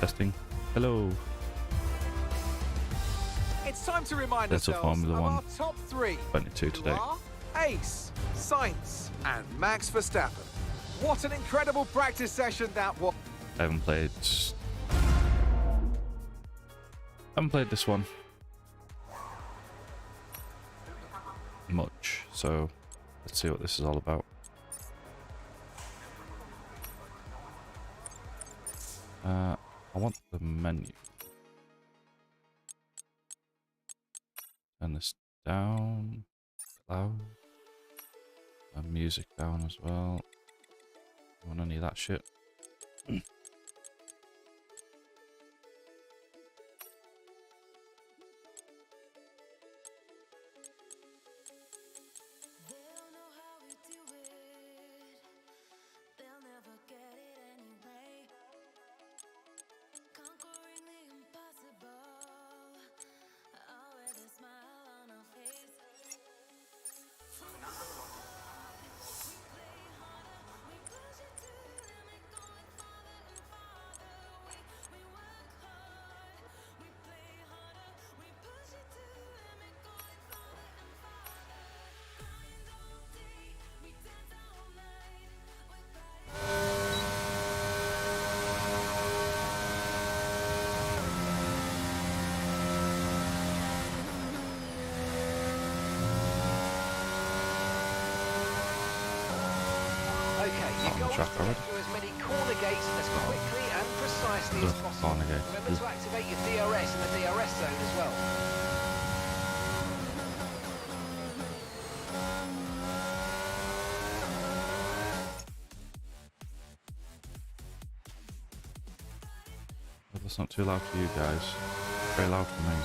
Testing. Hello. It's time to remind That's a ourselves of Formula our One. top three. 22 who today. are Ace, Sainz, and Max Verstappen. What an incredible practice session that was. I haven't played this one much, so let's see what this is all about. I want the menu. Turn this down, loud, and music down as well. I want any of that shit. Track already. Through as many corner gates as quickly and precisely as possible. Corner gate. Remember to activate your DRS in the DRS zone as well. Well, that's not too loud for you guys. Very loud for me.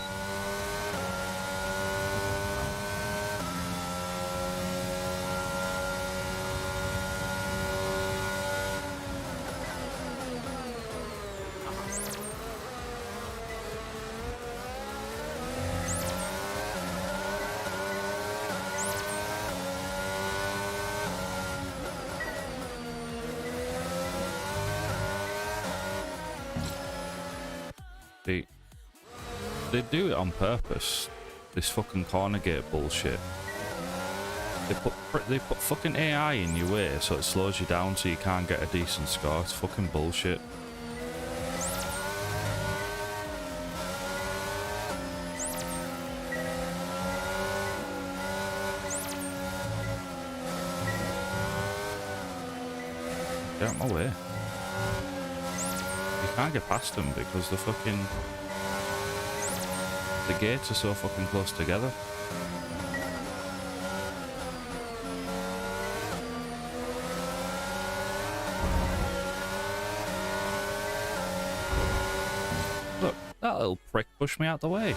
They do it on purpose. This fucking corner gate bullshit. They put fucking AI in your way so it slows you down so you can't get a decent score. It's fucking bullshit. Get out of my way. You can't get past them because the gates are so fucking close together. Look, little prick pushed me out the way.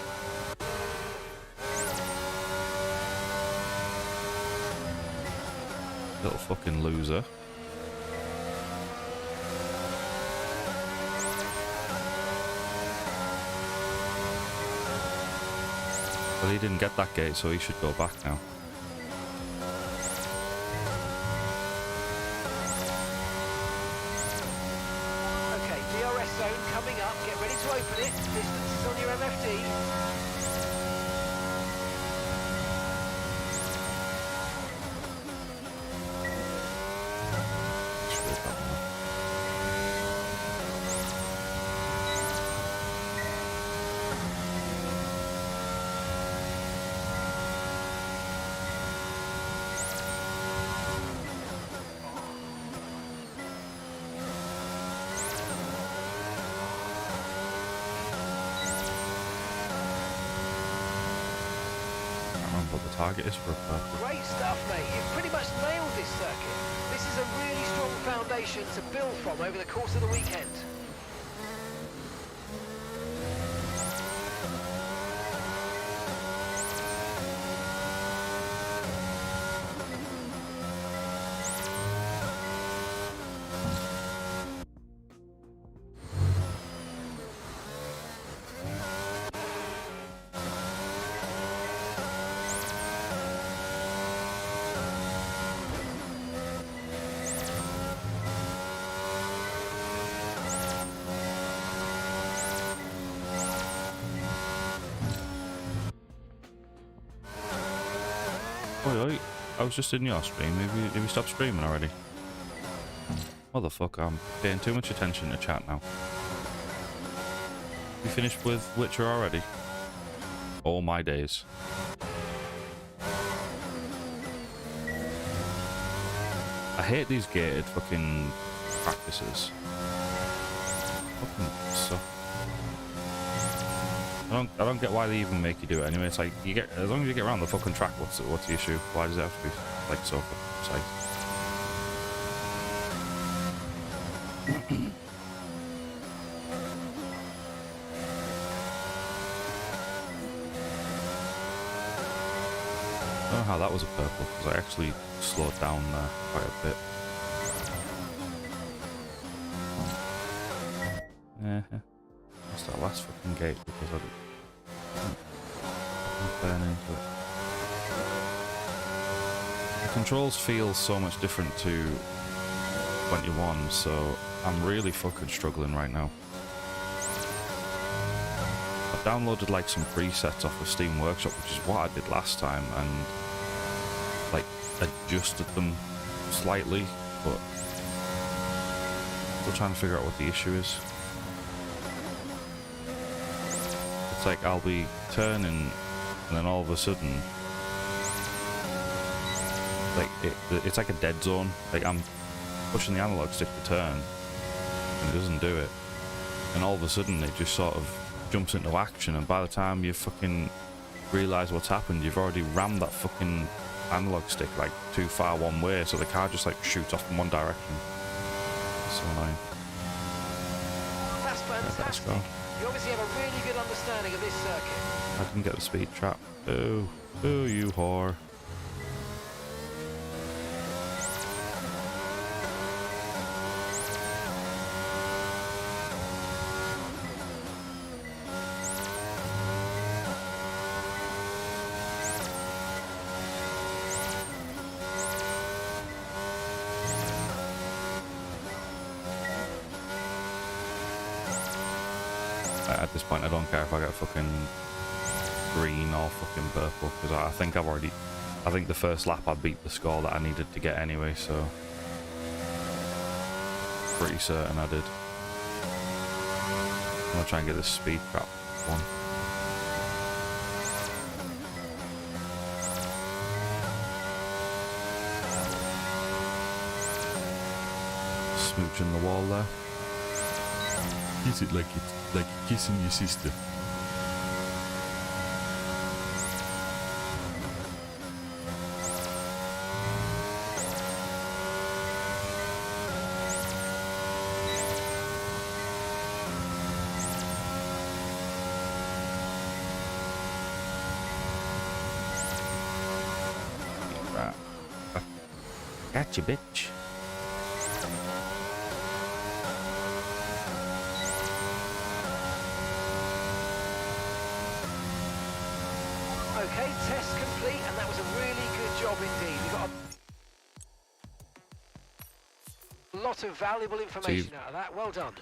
Little fucking loser. Well, he didn't get that gate, so he should go back now. Okay, DRS zone coming up. Get ready to open it. Distance is on your MFD. Target is for a purple. Great stuff, mate. You've pretty much nailed this circuit. This is a really strong foundation to build from over the course of the weekend. Oi, I was just in your stream. Have you stopped streaming already? Motherfucker, I'm paying too much attention to chat now. You finished with Witcher already? All my days. I hate these gated fucking practices. Fucking suck. I don't get why they even make you do it anyway. It's like, you get, as long as you get around the fucking track, what's the issue? Why does it have to be like so precise? I don't know how that was a purple, because I actually slowed down quite a bit. That's that last fucking gate because I didn't burn into it. The controls feel so much different to 21, so I'm really fucking struggling right now. I've downloaded like some presets off of Steam Workshop, which is what I did last time, and like adjusted them slightly, but still trying to figure out what the issue is. It's like I'll be turning and then all of a sudden like it's like a dead zone. Like I'm pushing the analog stick to turn and it doesn't do it, and all of a sudden it just sort of jumps into action, and by the time you fucking realise what's happened, you've already rammed that fucking analog stick like too far one way, so the car just like shoots off in one direction. It's so annoying. That's fantastic. You obviously have a really good understanding of this circuit. I didn't get the speed trap. Oh, oh, you whore. At this point, I don't care if I get fucking green or fucking purple, because I think I think the first lap I beat the score that I needed to get anyway, so pretty certain I did. I'm gonna try and get this speed trap one. Smooching the wall there. Is it like it's like kissing your sister? Right. Gotcha, bitch. Okay, test complete, and that was a really good job indeed. We got a lot of valuable information out of that. Well done.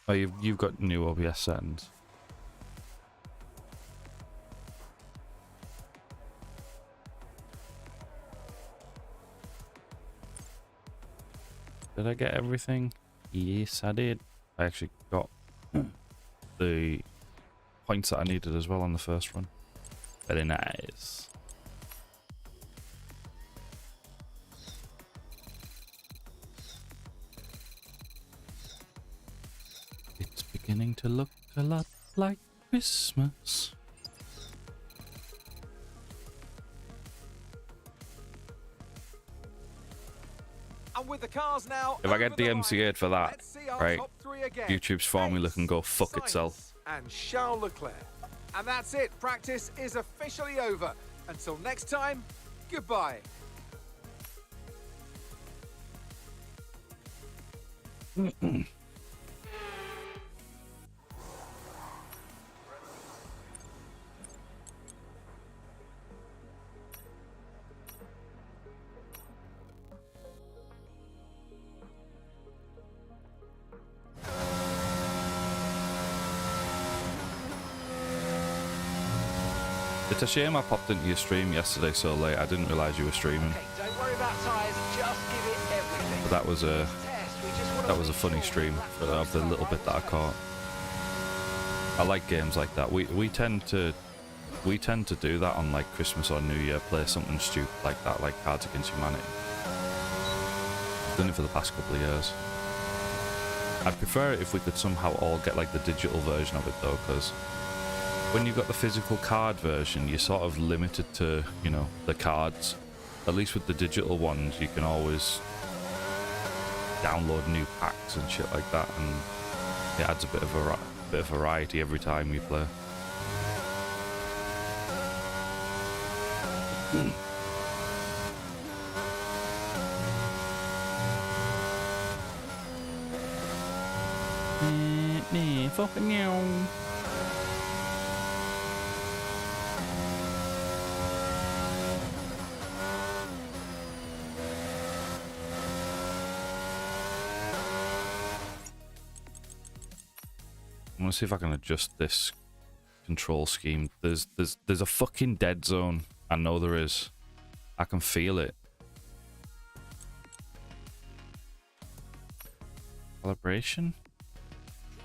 Oh, you've got new OBS settings. Did I get everything? Yes, I did. I actually got the points that I needed as well on the first run. Very nice. It's beginning to look a lot like Christmas. And with the cars now, If I get over the line, DMCA'd for that, let's see our right, top three again. YouTube's formula Pace, can go fuck Sainz, itself. And Charles Leclerc. And that's it. Practice is officially over. Until next time, goodbye. It's a shame I popped into your stream yesterday so late. I didn't realise you were streaming. Okay, don't worry about tyres, just give it everything. But that was a Test, we just want to that was a make funny sure stream that for looks the like little bit that I right. caught. I like games like that. We tend to do that on like Christmas or New Year. Play something stupid like that, like Cards Against Humanity. I've done it for the past couple of years. I'd prefer it if we could somehow all get like the digital version of it though, because when you've got the physical card version, you're sort of limited to, you know, the cards. At least with the digital ones, you can always download new packs and shit like that, and it adds a bit of variety every time you play. Fucking meow. I want to see if I can adjust this control scheme. There's a fucking dead zone. I know there is. I can feel it. Calibration?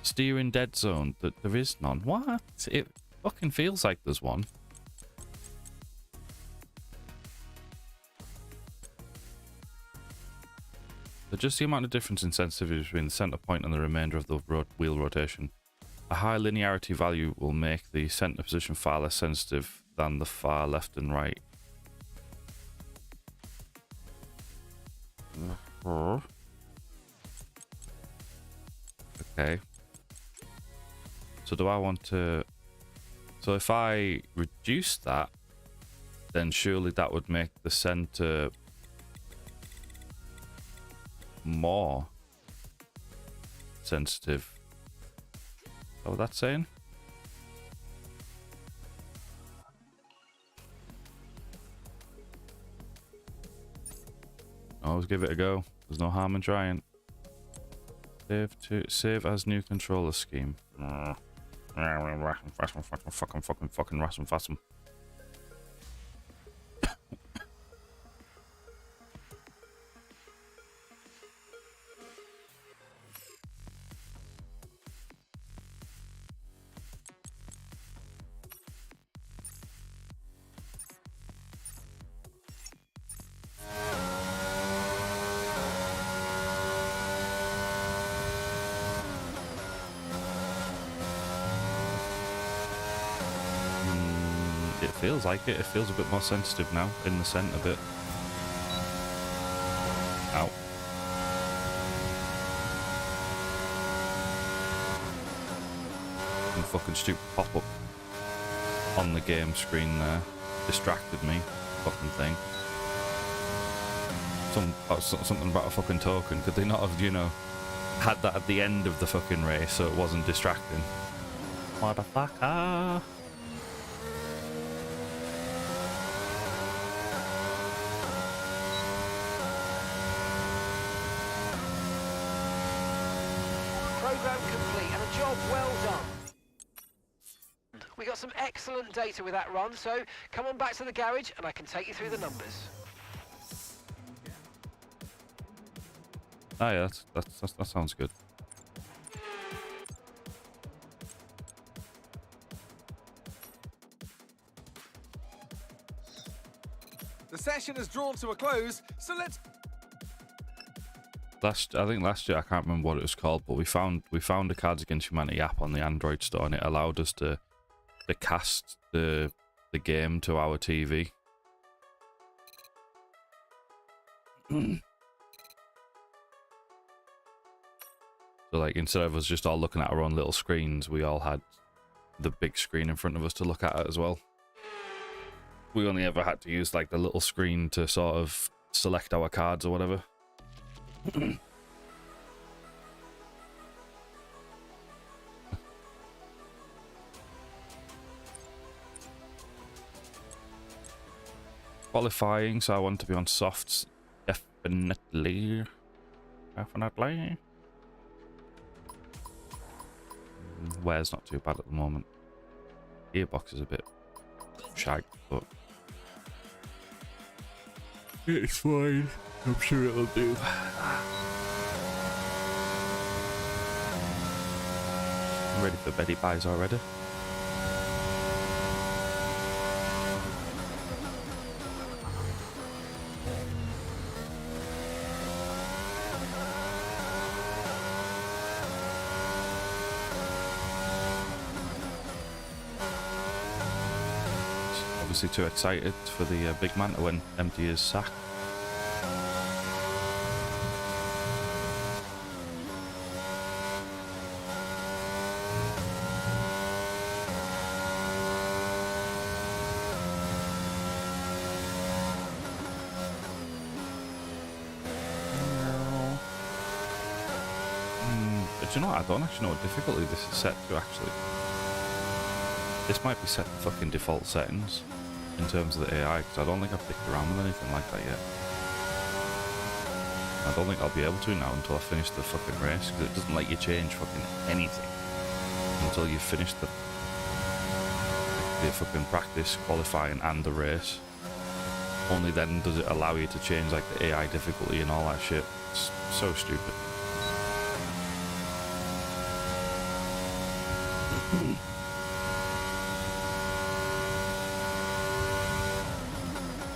Steering dead zone. There is none. What? It fucking feels like there's one. But just the amount of difference in sensitivity between the center point and the remainder of the wheel rotation. A high linearity value will make the center position far less sensitive than the far left and right. Okay. So do I want to... So if I reduce that, then surely that would make the center more sensitive. Is that what that's saying? Always give it a go. There's no harm in trying. Save as new controller scheme. Fucking Rassum Fassum. It feels like it. It feels a bit more sensitive now in the centre bit. Ow. Some fucking stupid pop-up on the game screen there distracted me. fucking thing. Something about a fucking token. Could they not have, you know, had that at the end of the fucking race so it wasn't distracting? Motherfucker. Program complete and a job well done. We got some excellent data with that run, so come on back to the garage and I can take you through the numbers. Oh yeah, that sounds good. The session has drawn to a close, so let's... I think last year, I can't remember what it was called, but we found a Cards Against Humanity app on the Android store, and it allowed us to cast the game to our TV. So like, instead of us just all looking at our own little screens, we all had the big screen in front of us to look at it as well. We only ever had to use like the little screen to sort of select our cards or whatever. Qualifying, so I want to be on softs. Definitely. Wear's not too bad at the moment. Gearbox is a bit shag, but it's fine. I'm sure it'll do. I'm ready for Betty Pies already. Obviously too excited for the big man to win empty his sack. But you know what? I don't actually know what difficulty this is set to actually. This might be set to fucking default settings in terms of the AI, because I don't think I've picked around with anything like that yet. I don't think I'll be able to now until I finish the fucking race, because it doesn't let you change fucking anything until you've finished the fucking practice, qualifying and the race. Only then does it allow you to change like the AI difficulty and all that shit. It's so stupid.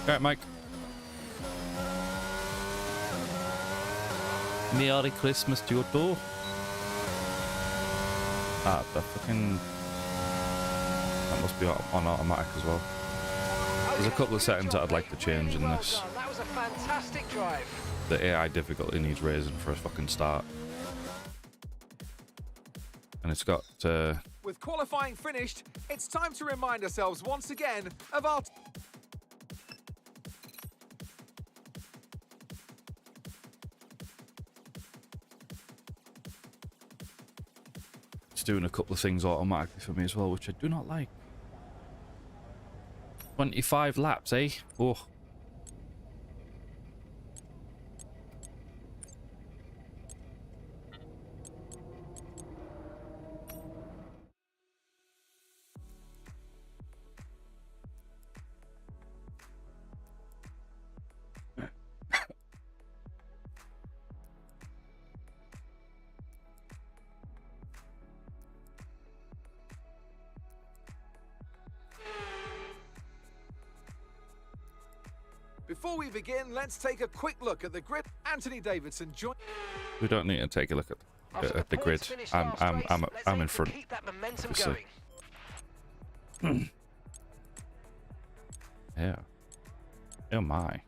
Alright, Mike. Merry Christmas to you too. Ah, the fucking... That must be on automatic as well. There's a couple of settings that I'd like to change in this. That was a fantastic drive. The AI difficulty needs raising for a fucking start. And it's got... With qualifying finished, it's time to remind ourselves once again of our... It's doing a couple of things automatically for me as well, which I do not like. 25 laps, eh? Oh. Before we begin, let's take a quick look at the grid. Anthony Davidson joined. We don't need to take a look at the grid. I'm in front. Keep that momentum Obviously. going. Yeah. Oh my.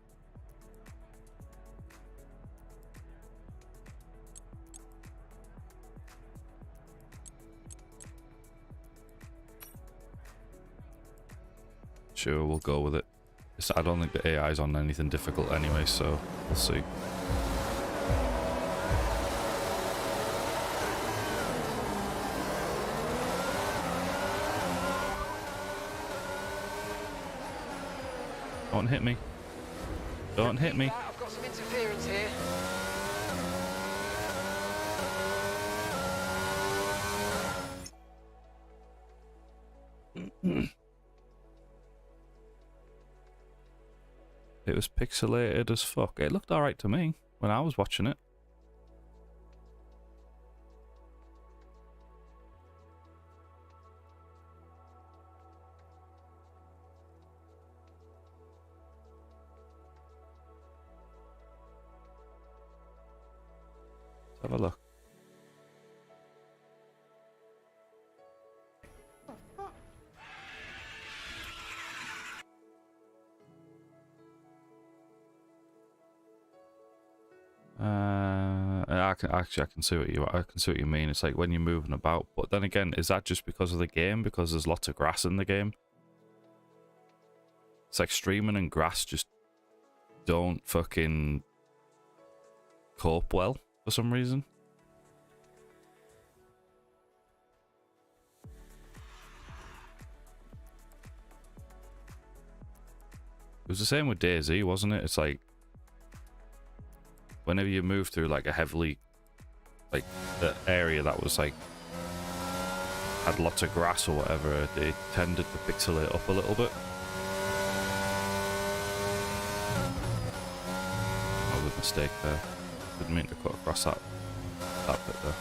Sure, we'll go with it. I don't think the AI is on anything difficult anyway, so we'll see. Don't hit me. Don't hit me. I've got some interference here. It was pixelated as fuck. It looked alright to me when I was watching it. Let's have a look. I can see what you mean. It's like when you're moving about, but then again, is that just because of the game? Because there's lots of grass in the game. It's like streaming and grass just don't fucking cope well for some reason. It was the same with DayZ, wasn't it? It's like whenever you move through like a heavily like the area that was like had lots of grass or whatever, they tended to pixelate up a little bit. That was a mistake there. Didn't mean to cut across that bit there.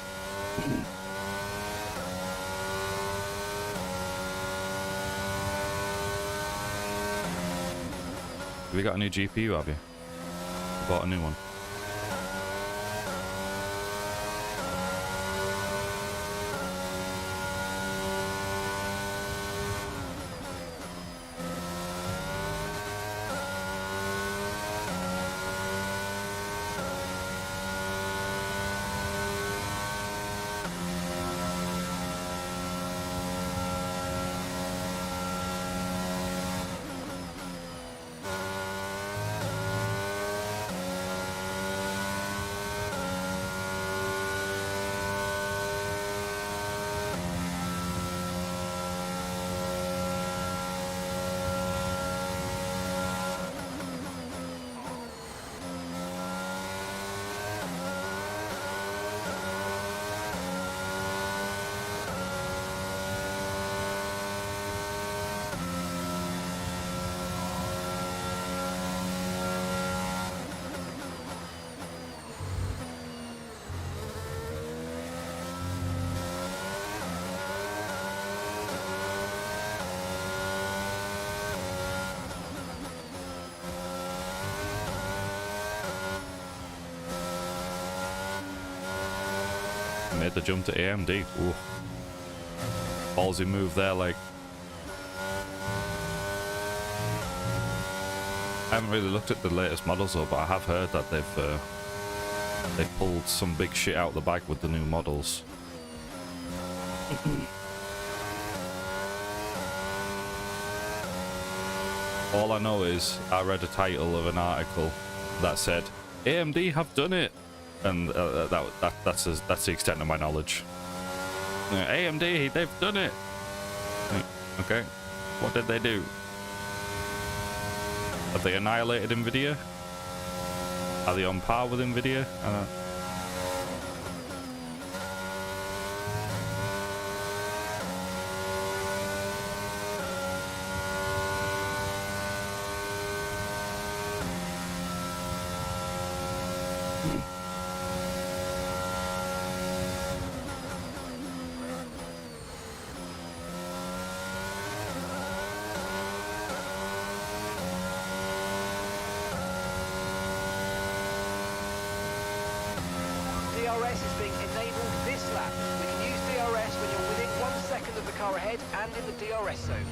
Have you got a new GPU, have you? You bought a new one? Made the jump to AMD. Ooh. Ballsy move there, like. I haven't really looked at the latest models though, but I have heard that they've pulled some big shit out of the bag with the new models. All I know is I read a title of an article that said AMD have done it. And that's the extent of my knowledge. AMD, they've done it. Okay, what did they do? Have they annihilated Nvidia? Are they on par with Nvidia? I don't know. DRS is being enabled this lap. We can use DRS when you're within 1 second of the car ahead and in the DRS zone.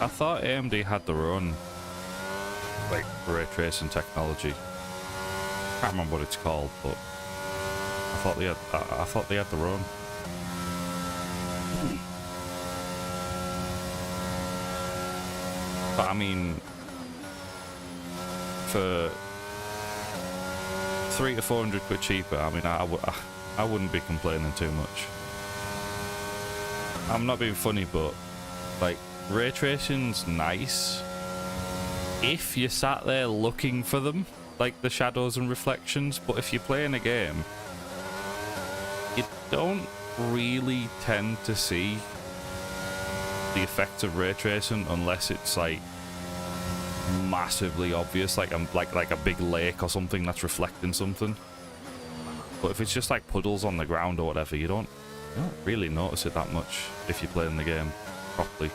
I thought AMD had their own like ray tracing technology. Can't remember what it's called, but I thought they had their own. But I mean, for 300 to 400 quid cheaper, I mean, I wouldn't be complaining too much. I'm not being funny, but like ray tracing's nice if you sat there looking for them, like the shadows and reflections. But if you're playing a game, you don't really tend to see the effects of ray tracing unless it's like massively obvious, like a big lake or something that's reflecting something. But if it's just like puddles on the ground or whatever, you don't really notice it that much if you're playing the game properly.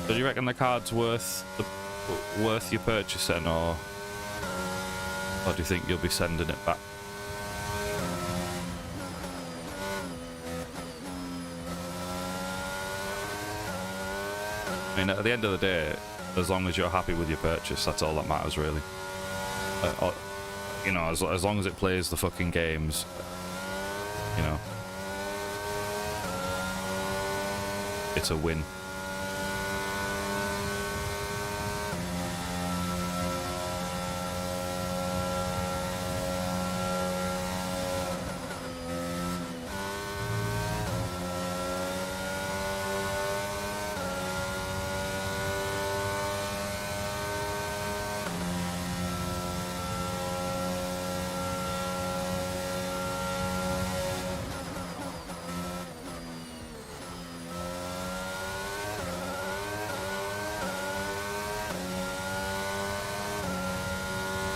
So do you reckon the card's worth your purchase then, or do you think you'll be sending it back? I mean, at the end of the day, as long as you're happy with your purchase, that's all that matters, really. You know, as long as it plays the fucking games, you know, it's a win.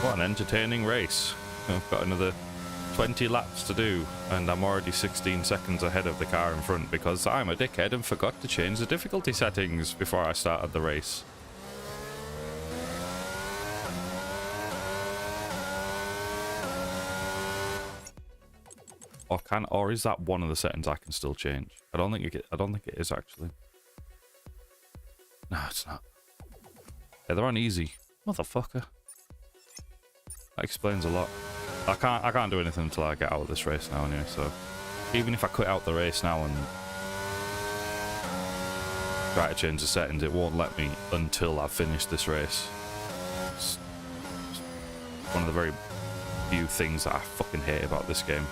What an entertaining race. I've got another 20 laps to do, and I'm already 16 seconds ahead of the car in front because I'm a dickhead and forgot to change the difficulty settings before I started the race. Or is that one of the settings I can still change? I don't think it is actually. No, it's not. Yeah, they're on easy. Motherfucker. That explains a lot. I can't do anything until I get out of this race now anyway, so even if I quit out the race now and try to change the settings, it won't let me until I've finished this race. It's one of the very few things that I fucking hate about this game.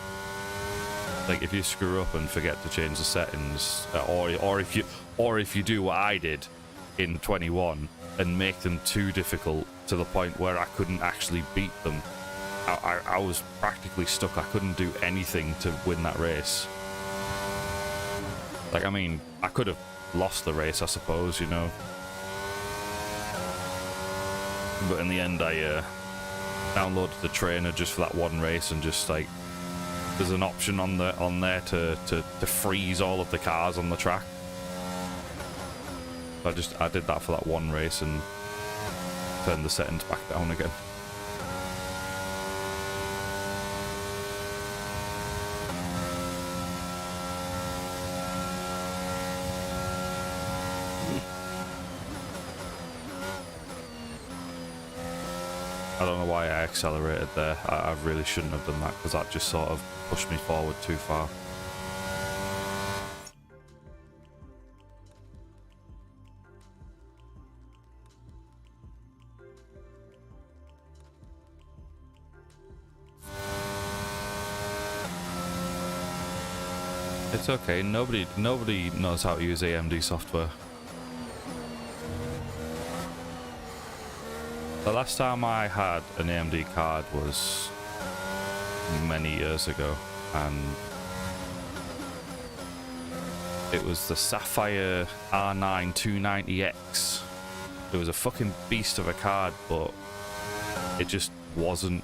Like, if you screw up and forget to change the settings, or if you do what I did in 21 and make them too difficult to the point where I couldn't actually beat them, I was practically stuck. I couldn't do anything to win that race. Like, I mean, I could have lost the race, I suppose, you know. But in the end, I downloaded the trainer just for that one race, and just like, there's an option on there to freeze all of the cars on the track. I did that for that one race and turned the settings back down again. I don't know why I accelerated there. I really shouldn't have done that, because that just sort of pushed me forward too far. It's okay. Nobody knows how to use AMD software. The last time I had an AMD card was many years ago, and it was the Sapphire R9 290X. It was a fucking beast of a card, but it just wasn't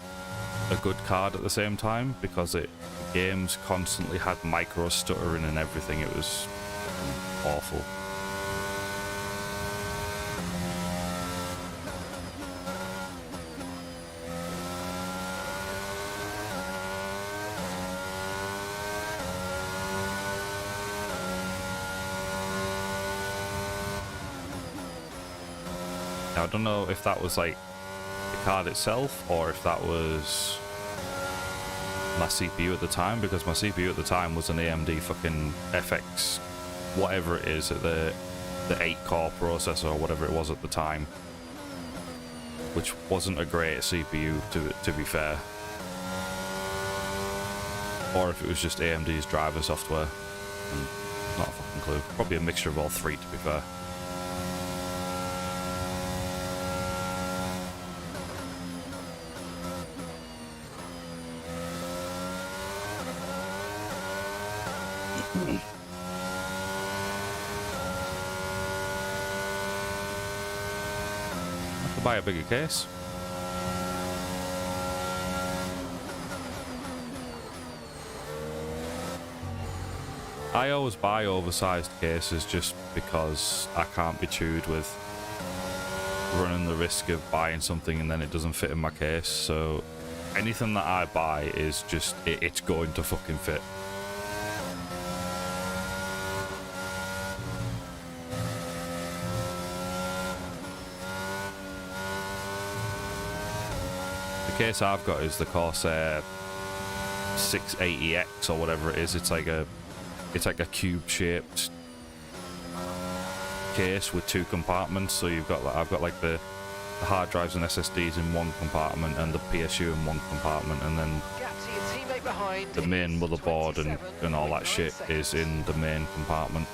a good card at the same time, because the games constantly had micro stuttering and everything. It was awful. Now, I don't know if that was like the card itself or if that was my CPU at the time, because my CPU at the time was an AMD fucking FX whatever it is, the 8-core processor or whatever it was at the time, which wasn't a great CPU to be fair, or if it was just AMD's driver software. Not a fucking clue. Probably a mixture of all three, to be fair. Have to buy a bigger case. I always buy oversized cases just because I can't be chewed with running the risk of buying something and then it doesn't fit in my case. So anything that I buy is just, it's going to fucking fit. The case I've got is the Corsair 680X or whatever it is. It's like a cube-shaped case with 2 compartments. So you've got like, I've got like the hard drives and SSDs in one compartment and the PSU in one compartment, and then the main motherboard and all that shit is in the main compartment.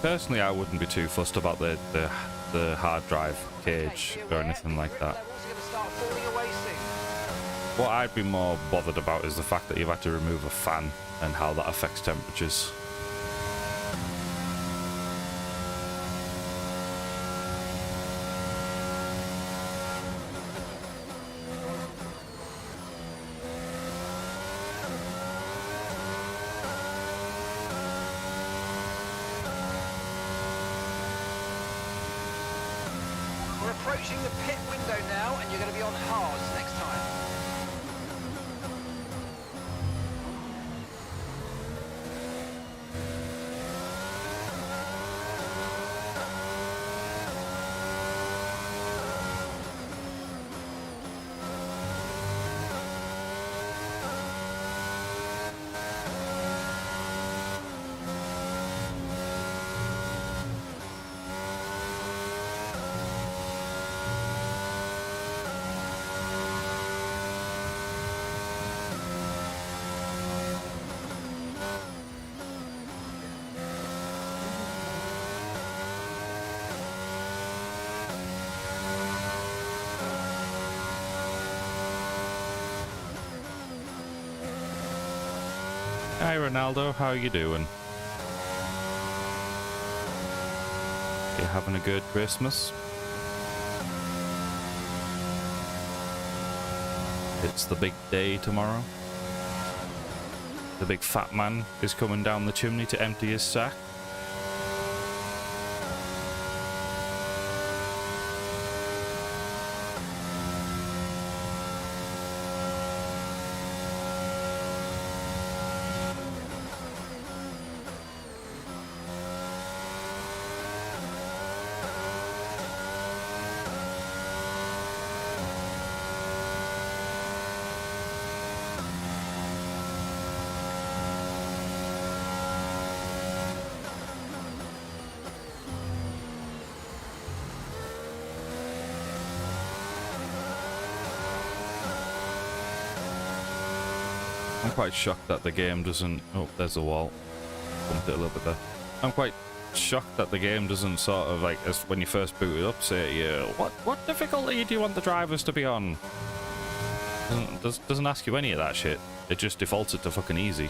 Personally, I wouldn't be too fussed about the hard drive cage or anything like that. What I'd be more bothered about is the fact that you've had to remove a fan and how that affects temperatures. We're approaching the pit window now, and you're going to be on hards next time. Hi Ronaldo, how are you doing? You having a good Christmas? It's the big day tomorrow. The big fat man is coming down the chimney to empty his sack. I'm quite shocked that the game doesn't... Oh, there's a wall. Bumped it a little bit there. I'm quite shocked that the game doesn't sort of, like, as when you first boot it up, say to you, what difficulty do you want the drivers to be on? Doesn't ask you any of that shit. It just defaults it to fucking easy.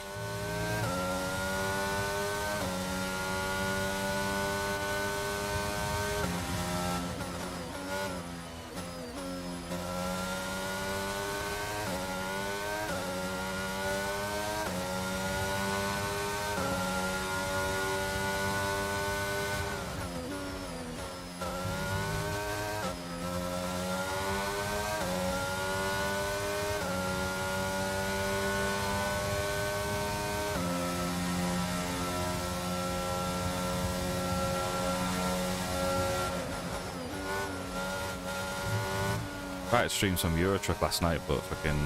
I tried to stream some Euro Truck last night, but fucking...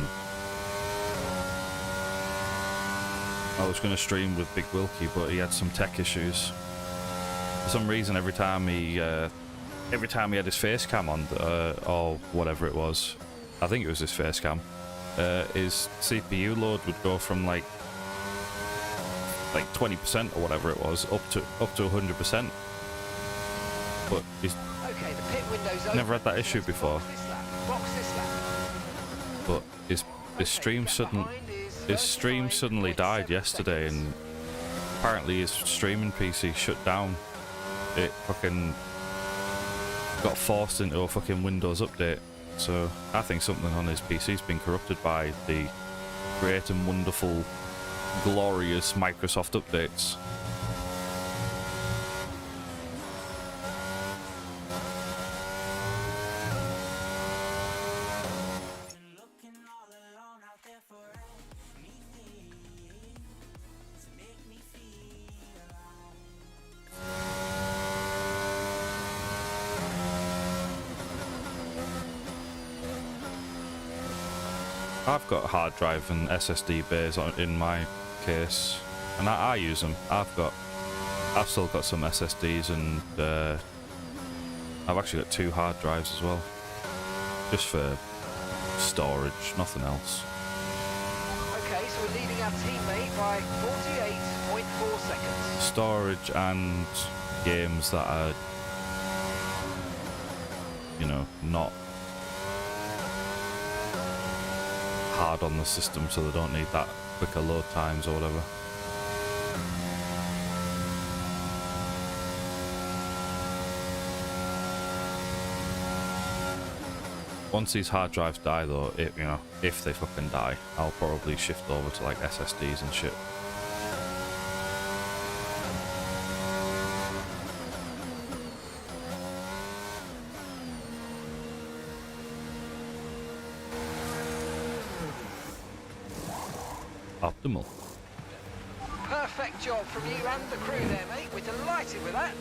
I was going to stream with Big Wilkie, but he had some tech issues. For some reason, every time he had his face cam on, or whatever it was, I think it was his face cam, his CPU load would go from like 20% or whatever it was, up to 100%. But he's Okay, the pit window's open. never had that issue before. Box this lap. But his stream suddenly died yesterday, and apparently his streaming PC shut down. It fucking got forced into a fucking Windows update. So I think something on his PC's been corrupted by the great and wonderful, glorious Microsoft updates. I've got hard drive and SSD bays in my case, and I use them. I've still got some SSDs, and I've actually got 2 hard drives as well, just for storage, nothing else. Okay, so we're leading our teammate by 48.4 seconds. Storage and games that are, you know, not hard on the system, so they don't need that quicker load times or whatever. Once these hard drives die though, if they fucking die, I'll probably shift over to like SSDs and shit. Optimal. Perfect job from you and the crew there, mate. We're delighted with that.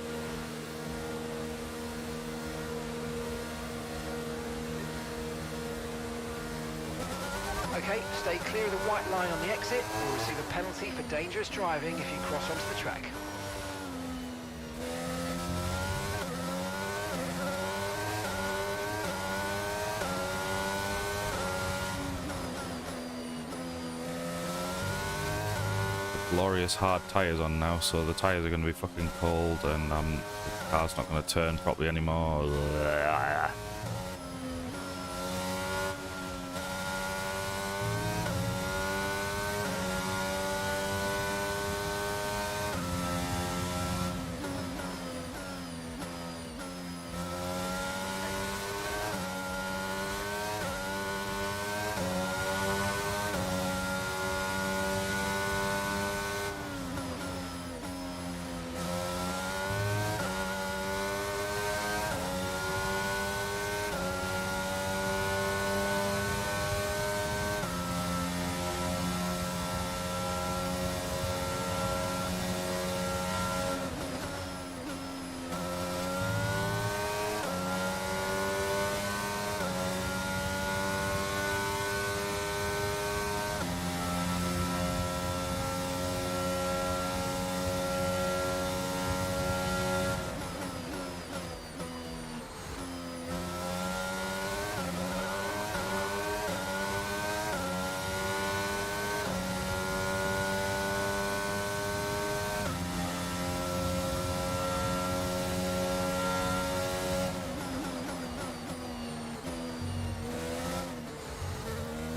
Okay, stay clear of the white line on the exit. You'll receive a penalty for dangerous driving if you cross onto the track. Glorious hard tyres on now, so the tyres are going to be fucking cold, and the car's not going to turn properly anymore.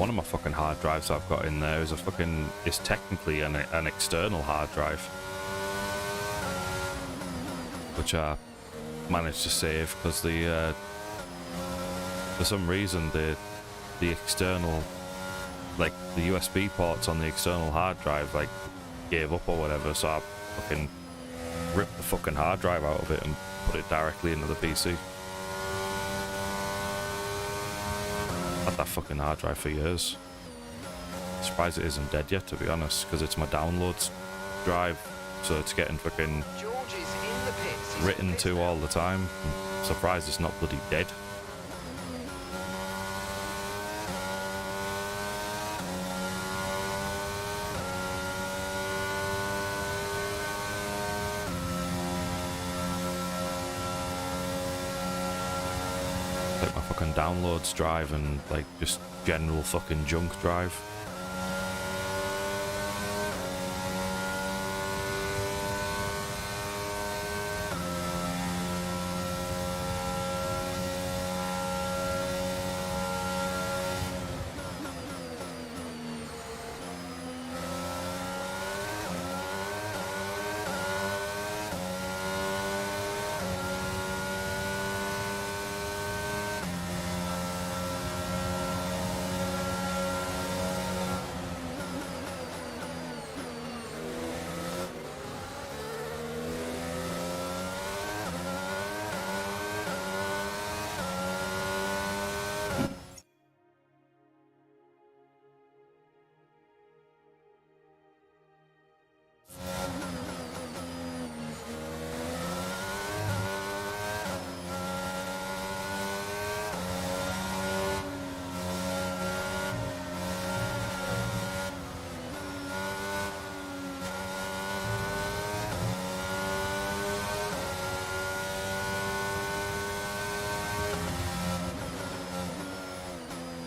one of my fucking hard drives I've got in there is technically an external hard drive, which I managed to save because for some reason the external, like the USB ports on the external hard drive like gave up or whatever, so I fucking ripped the fucking hard drive out of it and put it directly into the PC. Had that fucking hard drive for years. Surprised it isn't dead yet, to be honest, because it's my downloads drive, so it's getting fucking George is in the pits. He's written pissed to now. all the time. I'm surprised it's not bloody dead. Like my fucking downloads drive and like just general fucking junk drive.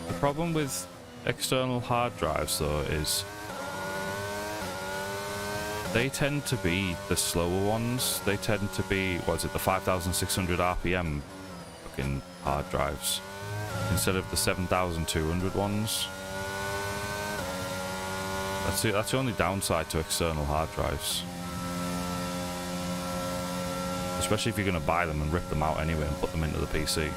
The problem with external hard drives though is they tend to be the slower ones. They tend to be, what is it, the 5,600 RPM fucking hard drives instead of the 7,200 ones. That's the only downside to external hard drives. Especially if you're going to buy them and rip them out anyway and put them into the PC.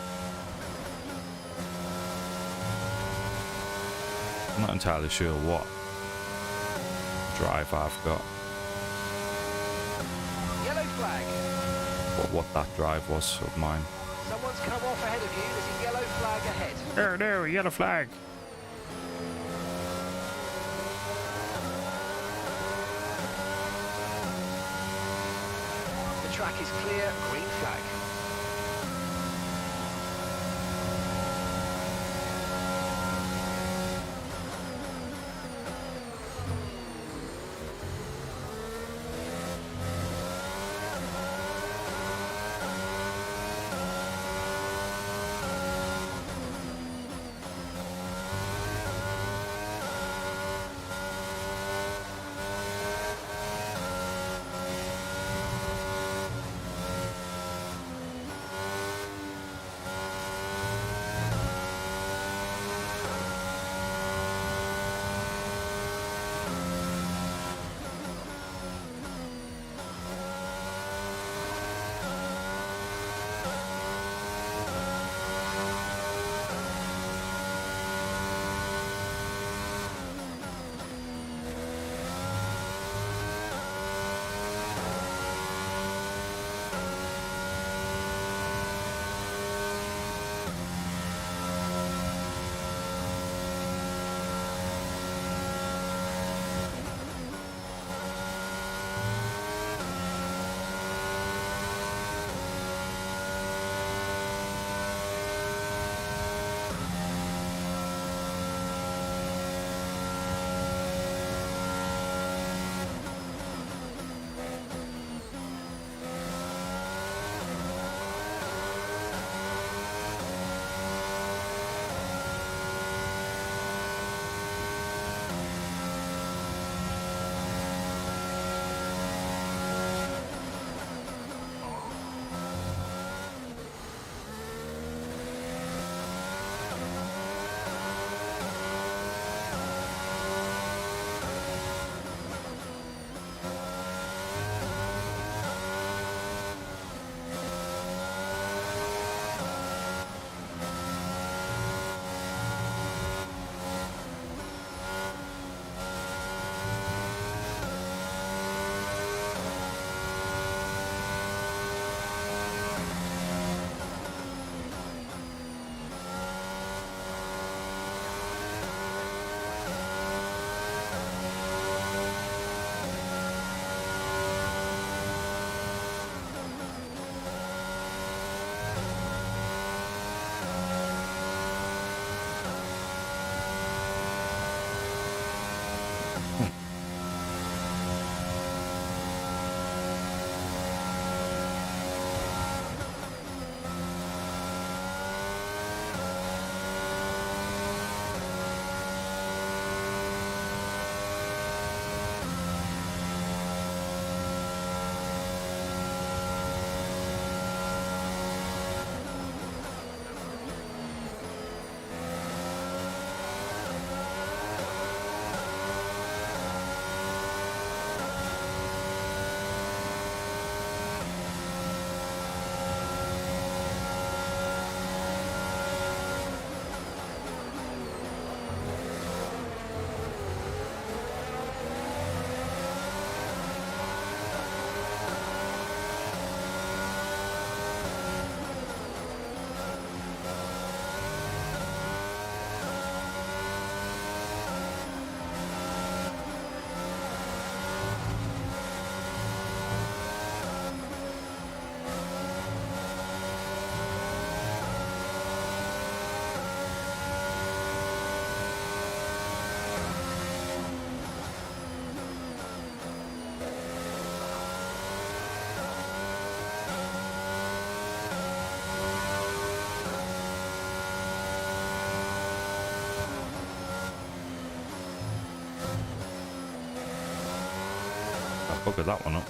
I'm not entirely sure what drive I've got, Yellow flag. what that drive was of mine. Someone's come off ahead of you. There's a yellow flag ahead. Oh no, yellow flag! The track is clear. Green flag. bugger that one up.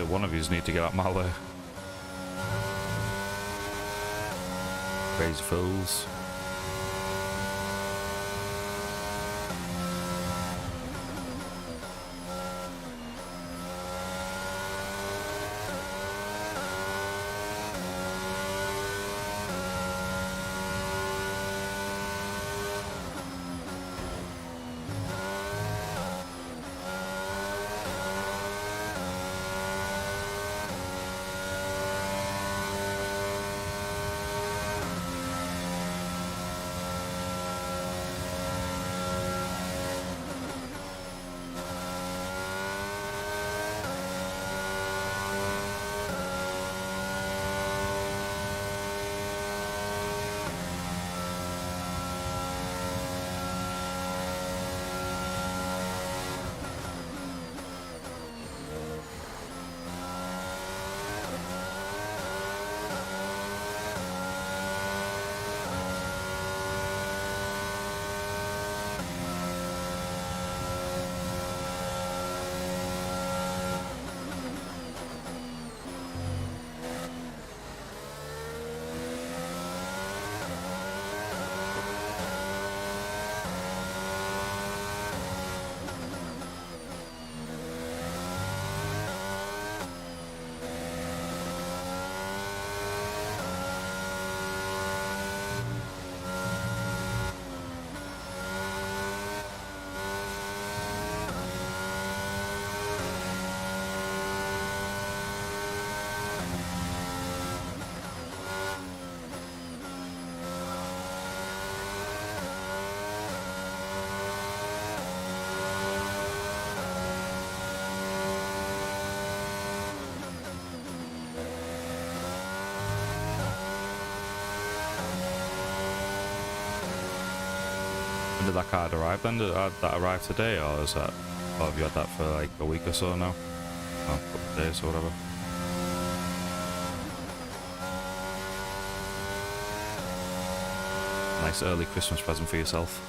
One of yous need to get out my way. Crazy fools. When did that card arrive then? Did that arrive today, or is that, or have you had that for like a week or so now? Oh, a couple of days or whatever. Nice early Christmas present for yourself.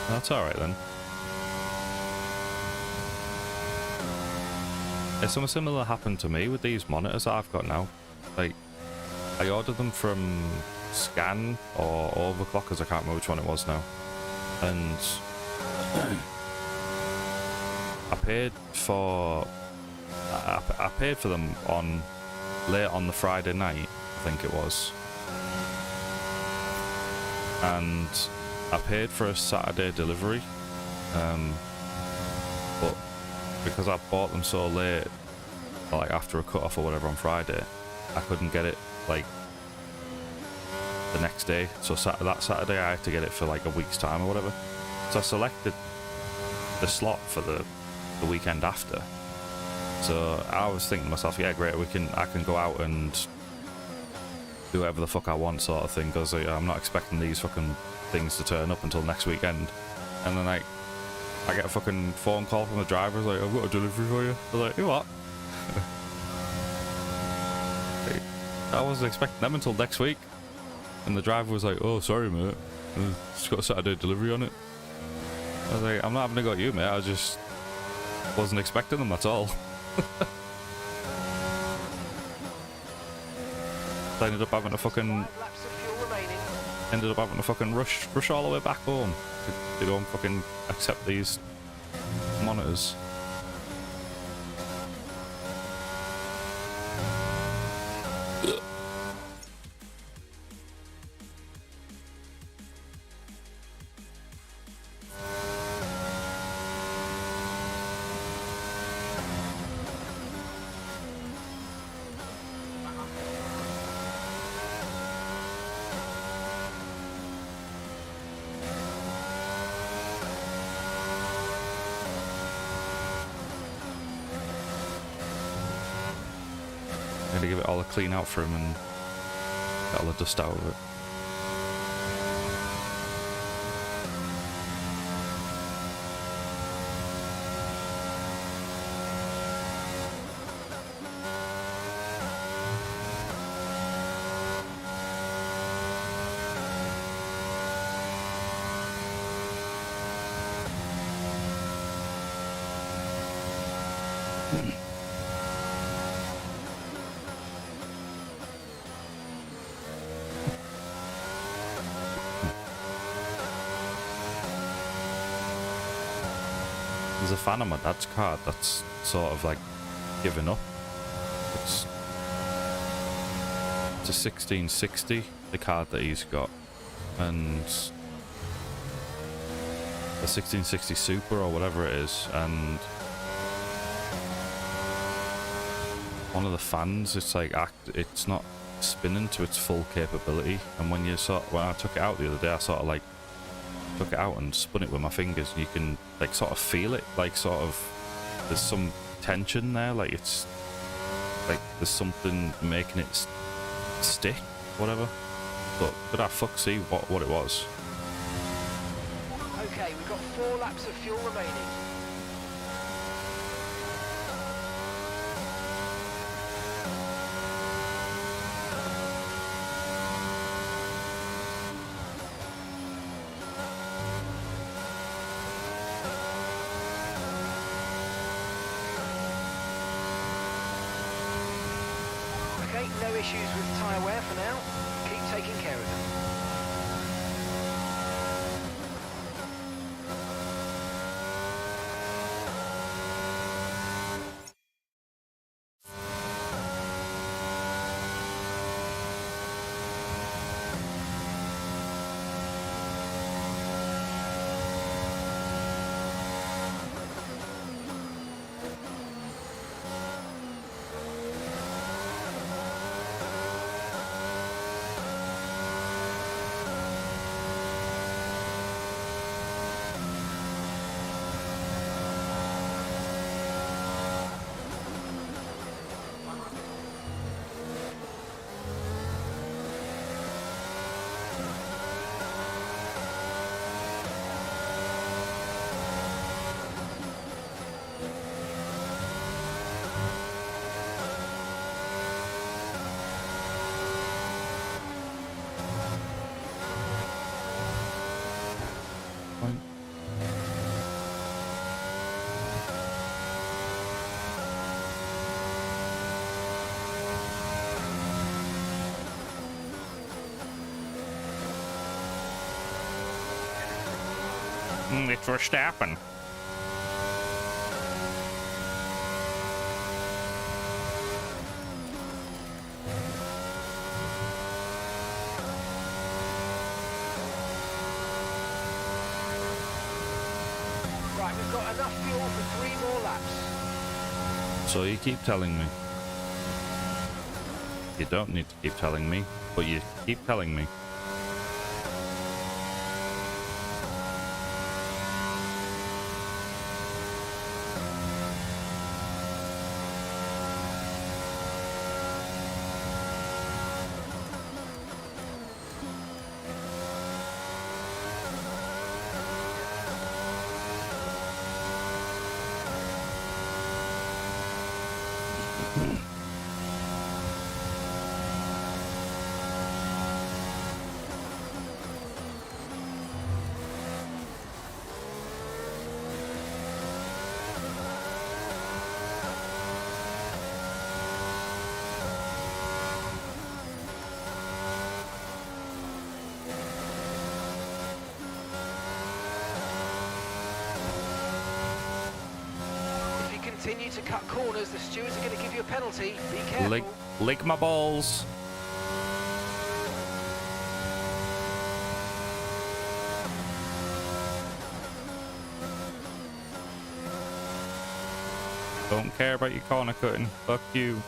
That's alright then. If something similar happened to me with these monitors that I've got now. Like, I ordered them from Scan or Overclockers, I can't remember which one it was now. And I paid for them on late on the Friday night, I think it was. And I paid for a Saturday delivery. but because I bought them so late, like after a cut-off or whatever on Friday, I couldn't get it like the next day. So that Saturday I had to get it for like a week's time or whatever. So I selected the slot for the weekend after. So I was thinking to myself, yeah, great, I can go out and do whatever the fuck I want, sort of thing, because I'm not expecting these fucking things to turn up until next weekend. And then like I get a fucking phone call from the driver, like, I've got a delivery for you. I was like, you what? I wasn't expecting them until next week. And the driver was like, oh, sorry, mate, it's got a Saturday delivery on it. I was like, I'm not having a go at you, mate, I just wasn't expecting them, that's all. I ended up having to fucking 5 laps of fuel remaining. rush all the way back home to go and fucking accept these monitors. I'm gonna give it all a clean out for him and get all the dust out of it. There's a fan of my dad's car that's sort of like given up. It's a 1660, the card that he's got, and a 1660 Super or whatever it is, and one of the fans, it's like it's not spinning to its full capability. And when I took it out the other day, I sort of like took it out and spun it with my fingers, and you can like sort of feel it, like sort of there's some tension there, like it's like there's something making it stick, whatever. But could I fuck see what it was? Okay, we've got 4 laps of fuel remaining. Okay, no issues with tyre wear for now. Keep taking care of them. It's Verstappen. Right, we've got enough fuel for 3 more laps. So you keep telling me. You don't need to keep telling me, but you keep telling me. If you continue to cut corners, the stewards are going to give you a penalty. Be careful. Lick my balls. Don't care about your corner cutting. Fuck you.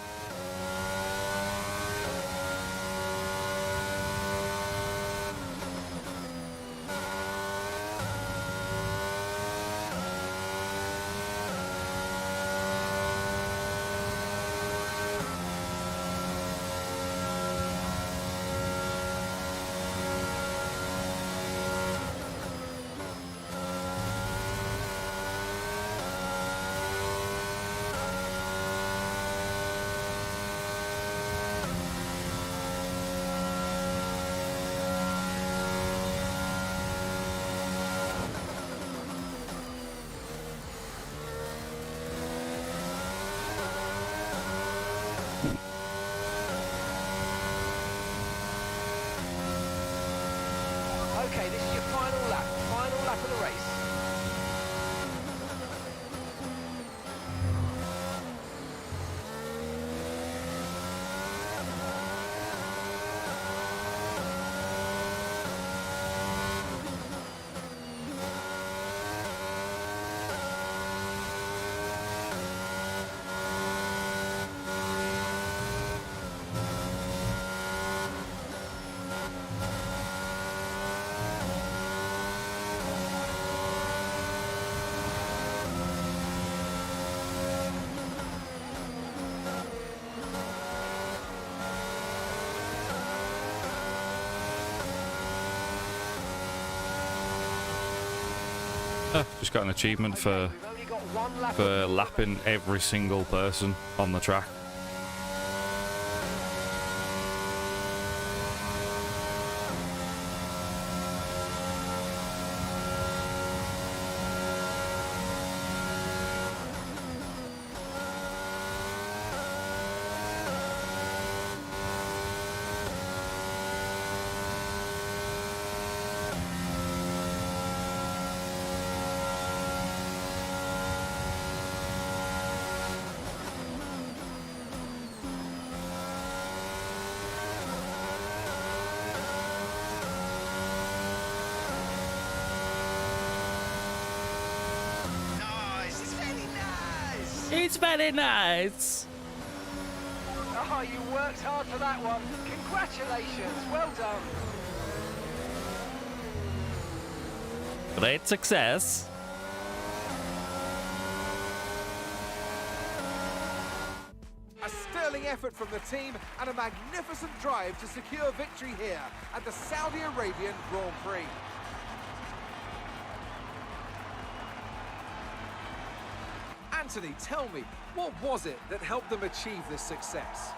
Okay, this is your final lap of the race. Just got an achievement for We've only got 1 lap of lapping every single person on the track. It's very nice. Oh, you worked hard for that one. Congratulations. Well done. Great success. A sterling effort from the team and a magnificent drive to secure victory here at the Saudi Arabian Grand Prix. Anthony, tell me, what was it that helped them achieve this success?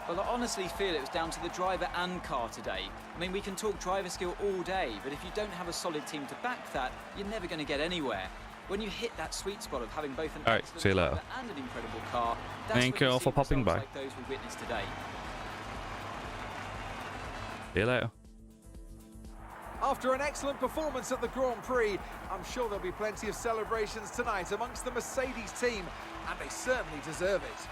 Well, I honestly feel it was down to the driver and car today. I mean, we can talk driver skill all day, but if you don't have a solid team to back that, you're never going to get anywhere. When you hit that sweet spot of having both an All right, excellent see you later. driver and an incredible car, that's Thank when you all see for popping results by. like those we witnessed today. See you later. After an excellent performance at the Grand Prix, I'm sure there'll be plenty of celebrations tonight amongst the Mercedes team, and they certainly deserve it.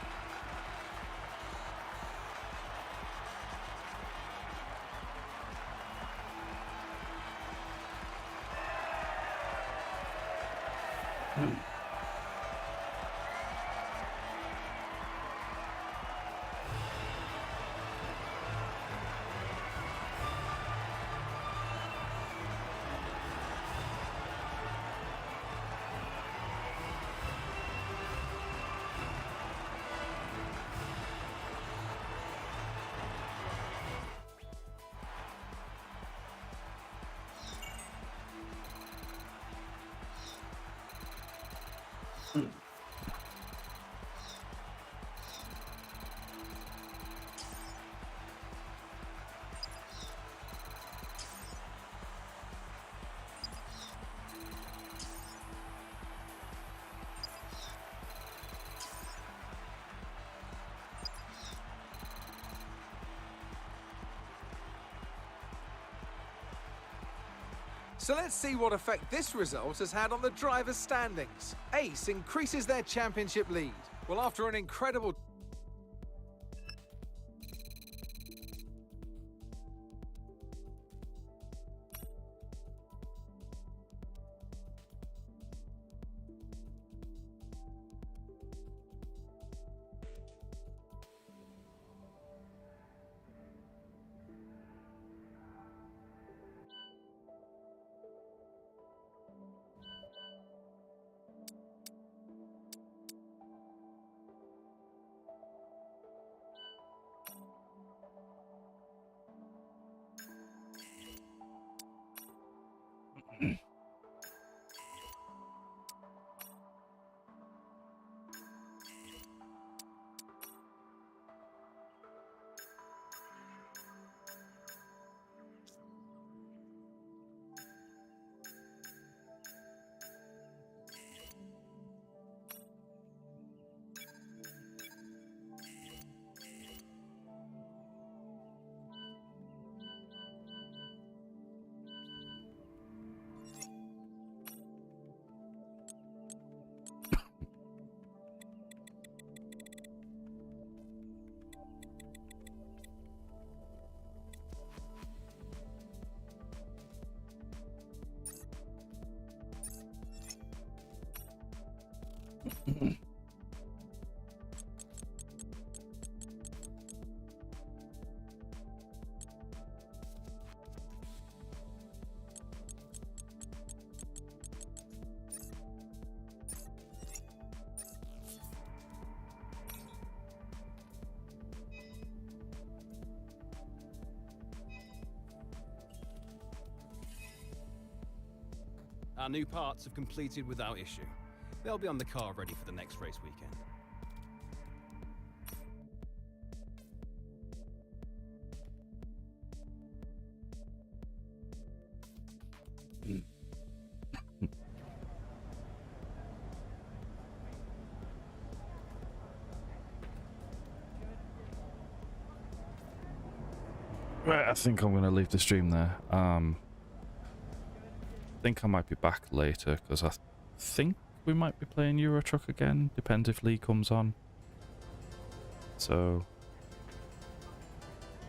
So let's see what effect this result has had on the drivers' standings. Ace increases their championship lead. Well, after an incredible... Our new parts have completed without issue. They'll be on the car ready for the next race weekend. Right, I think I'm going to leave the stream there. I think I might be back later because I think we might be playing Euro Truck again. Depends if Lee comes on. So,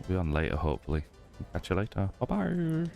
we'll be on later hopefully. Catch you later. Bye bye.